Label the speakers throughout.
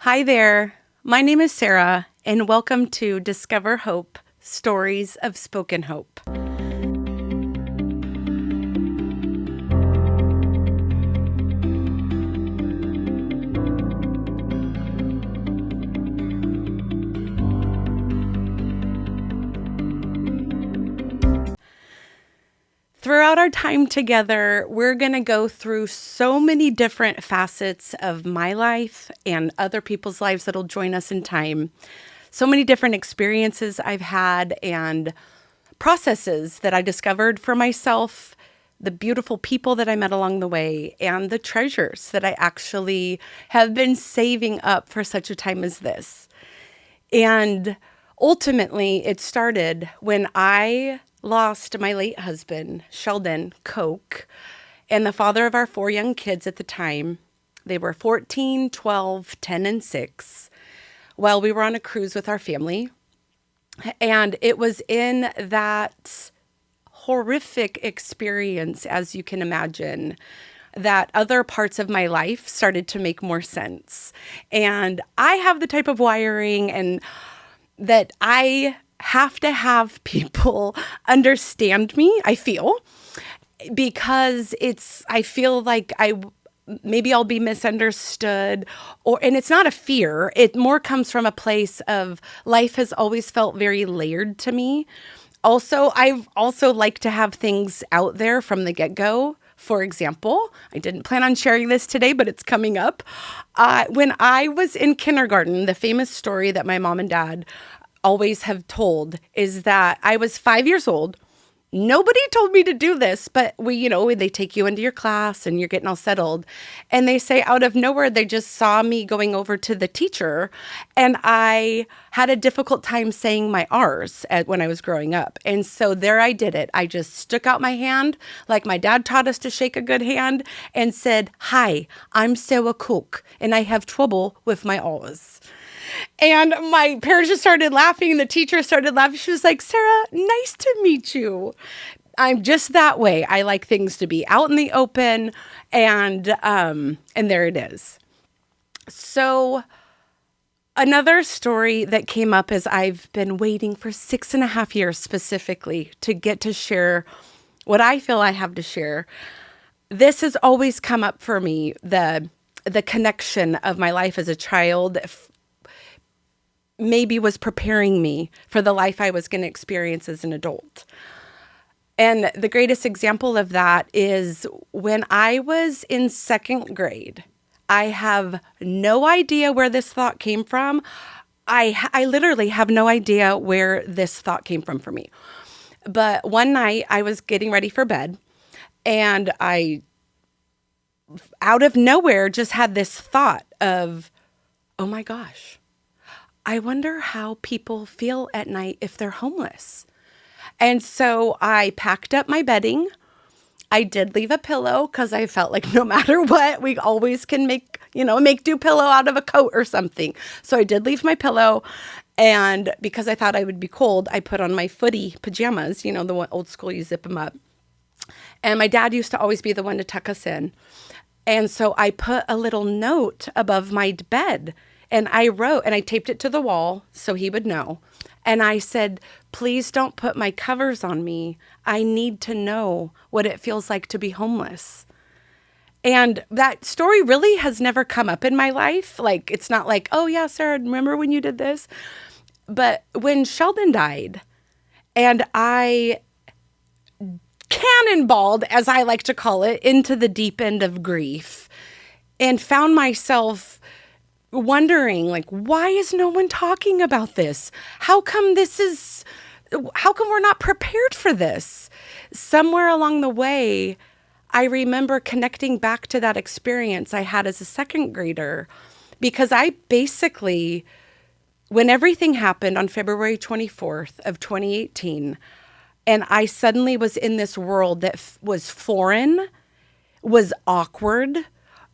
Speaker 1: Hi there. My name is Sarah, and welcome to Discover Hope, Stories of Spoken Hope. Throughout our time together, we're going to go through so many different facets of my life and other people's lives that'll join us in time. So many different experiences I've had and processes that I discovered for myself, the beautiful people that I met along the way, and the treasures that I actually have been saving up for such a time as this. And ultimately, it started when I lost my late husband, Sheldon Koch, and the father of our 4 young kids at the time. They were 14, 12, 10, and 6, while we were on a cruise with our family. And it was in that horrific experience, as you can imagine, that other parts of my life started to make more sense. And I have the type of wiring and that I have to have people understand me, I feel, because I feel like maybe I'll be misunderstood, and it's not a fear. It more comes from a place of life has always felt very layered to me. Also, I've also liked to have things out there from the get-go. For example, I didn't plan on sharing this today, but it's coming up. When I was in kindergarten, the famous story that my mom and dad always have told is that I was 5 years old. Nobody told me to do this, but they take you into your class and you're getting all settled. And they say out of nowhere, they just saw me going over to the teacher. And I had a difficult time saying my R's when I was growing up. And so there I did it. I just stuck out my hand like my dad taught us to shake a good hand and said, "Hi, I'm Sarah Koch, and I have trouble with my R's." And my parents just started laughing, and the teacher started laughing. She was like, "Sarah, nice to meet you." I'm just that way. I like things to be out in the open, and there it is. So another story that came up is I've been waiting for 6.5 years specifically to get to share what I feel I have to share. This has always come up for me, the connection of my life as a child maybe was preparing me for the life I was going to experience as an adult. And the greatest example of that is when I was in 2nd grade. I have no idea where this thought came from. I literally have no idea where this thought came from for me. But one night I was getting ready for bed, and I, out of nowhere, just had this thought of, oh my gosh, I wonder how people feel at night if they're homeless. And so I packed up my bedding. I did leave a pillow because I felt like no matter what, we always can make do pillow out of a coat or something. So I did leave my pillow. And because I thought I would be cold, I put on my footy pajamas, the one old school, you zip them up. And my dad used to always be the one to tuck us in. And so I put a little note above my bed. And I wrote, and I taped it to the wall so he would know. And I said, "Please don't put my covers on me. I need to know what it feels like to be homeless." And that story really has never come up in my life. Like, it's not like, "Oh yeah, Sarah, remember when you did this?" But when Sheldon died, and I cannonballed, as I like to call it, into the deep end of grief and found myself wondering, like, why is no one talking about this? How come we're not prepared for this? Somewhere along the way, I remember connecting back to that experience I had as a 2nd grader, because I basically, when everything happened on February 24th of 2018, and I suddenly was in this world that was foreign, was awkward,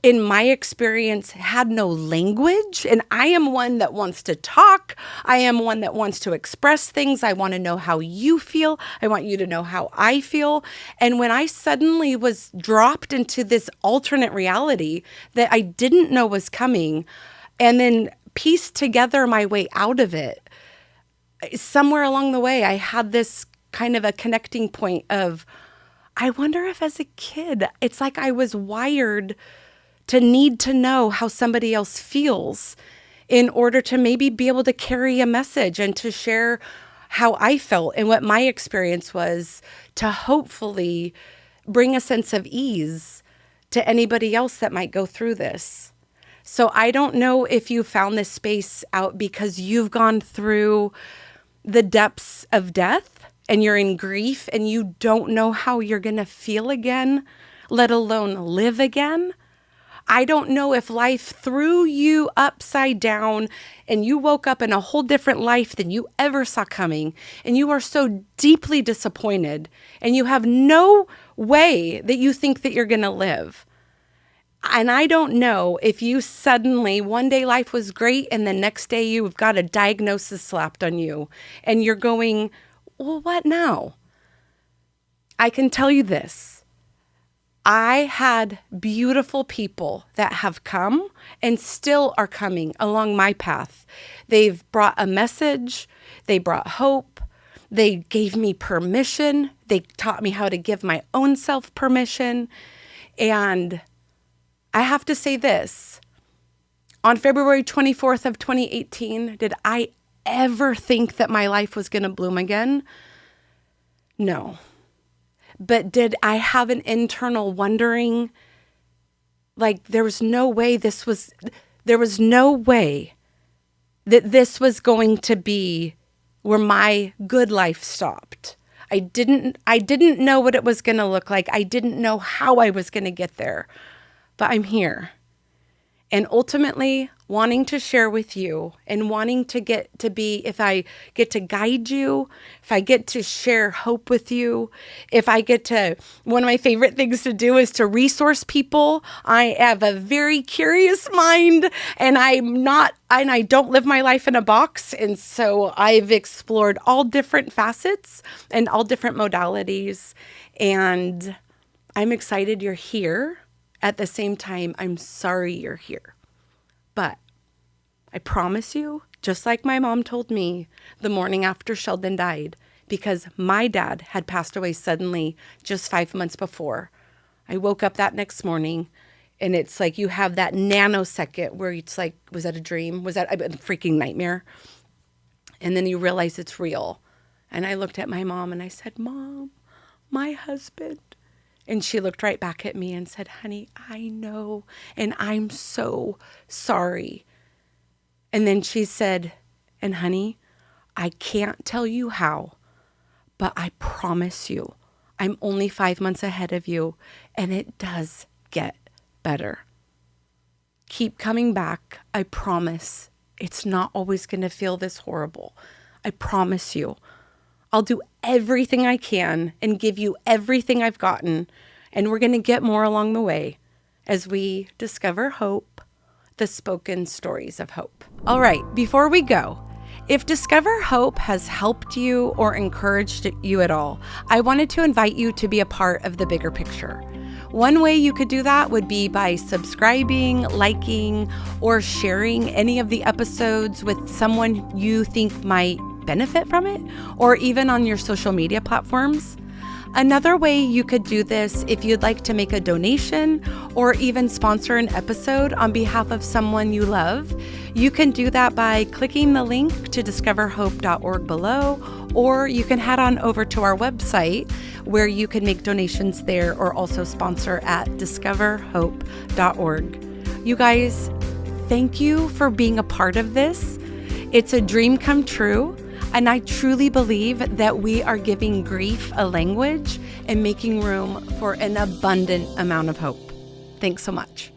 Speaker 1: in my experience, had no language. And I am one that wants to talk. I am one that wants to express things. I want to know how you feel. I want you to know how I feel. And when I suddenly was dropped into this alternate reality that I didn't know was coming, and then piece together my way out of it. Somewhere along the way, I had this kind of a connecting point of, I wonder if as a kid, it's like I was wired to need to know how somebody else feels in order to maybe be able to carry a message and to share how I felt and what my experience was, to hopefully bring a sense of ease to anybody else that might go through this. So I don't know if you found this space out because you've gone through the depths of death and you're in grief and you don't know how you're going to feel again, let alone live again. I don't know if life threw you upside down and you woke up in a whole different life than you ever saw coming, and you are so deeply disappointed and you have no way that you think that you're going to live. And I don't know if you suddenly, one day life was great and the next day you've got a diagnosis slapped on you and you're going, well, what now? I can tell you this. I had beautiful people that have come and still are coming along my path. They've brought a message. They brought hope. They gave me permission. They taught me how to give my own self permission. And I have to say this. On February 24th of 2018, did I ever think that my life was going to bloom again? No. But did I have an internal wondering, like there was no way that this was going to be where my good life stopped. I didn't know what it was going to look like. I didn't know how I was going to get there, but I'm here. And ultimately wanting to share with you and wanting to get to be, if I get to guide you, if I get to share hope with you, if I get to, one of my favorite things to do is to resource people. I have a very curious mind and I don't live my life in a box. And so I've explored all different facets and all different modalities. And I'm excited you're here. At the same time, I'm sorry you're here. But I promise you, just like my mom told me the morning after Sheldon died, because my dad had passed away suddenly just 5 months before. I woke up that next morning and it's like you have that nanosecond where it's like, was that a dream? Was that a freaking nightmare? And then you realize it's real. And I looked at my mom and I said, Mom, my husband. And she looked right back at me and said, honey, I know, and I'm so sorry. And then she said, and honey, I can't tell you how, but I promise you, I'm only 5 months ahead of you, and it does get better. Keep coming back. I promise. It's not always going to feel this horrible. I promise you. I'll do everything I can and give you everything I've gotten. And we're going to get more along the way as we discover hope, the spoken stories of hope. All right, before we go, if Discover Hope has helped you or encouraged you at all, I wanted to invite you to be a part of the bigger picture. One way you could do that would be by subscribing, liking, or sharing any of the episodes with someone you think might benefit from it, or even on your social media platforms. Another way you could do this, if you'd like to make a donation or even sponsor an episode on behalf of someone you love, you can do that by clicking the link to discoverhope.org below, or you can head on over to our website where you can make donations there or also sponsor at discoverhope.org. You guys, thank you for being a part of this. It's a dream come true. And I truly believe that we are giving grief a language and making room for an abundant amount of hope. Thanks so much.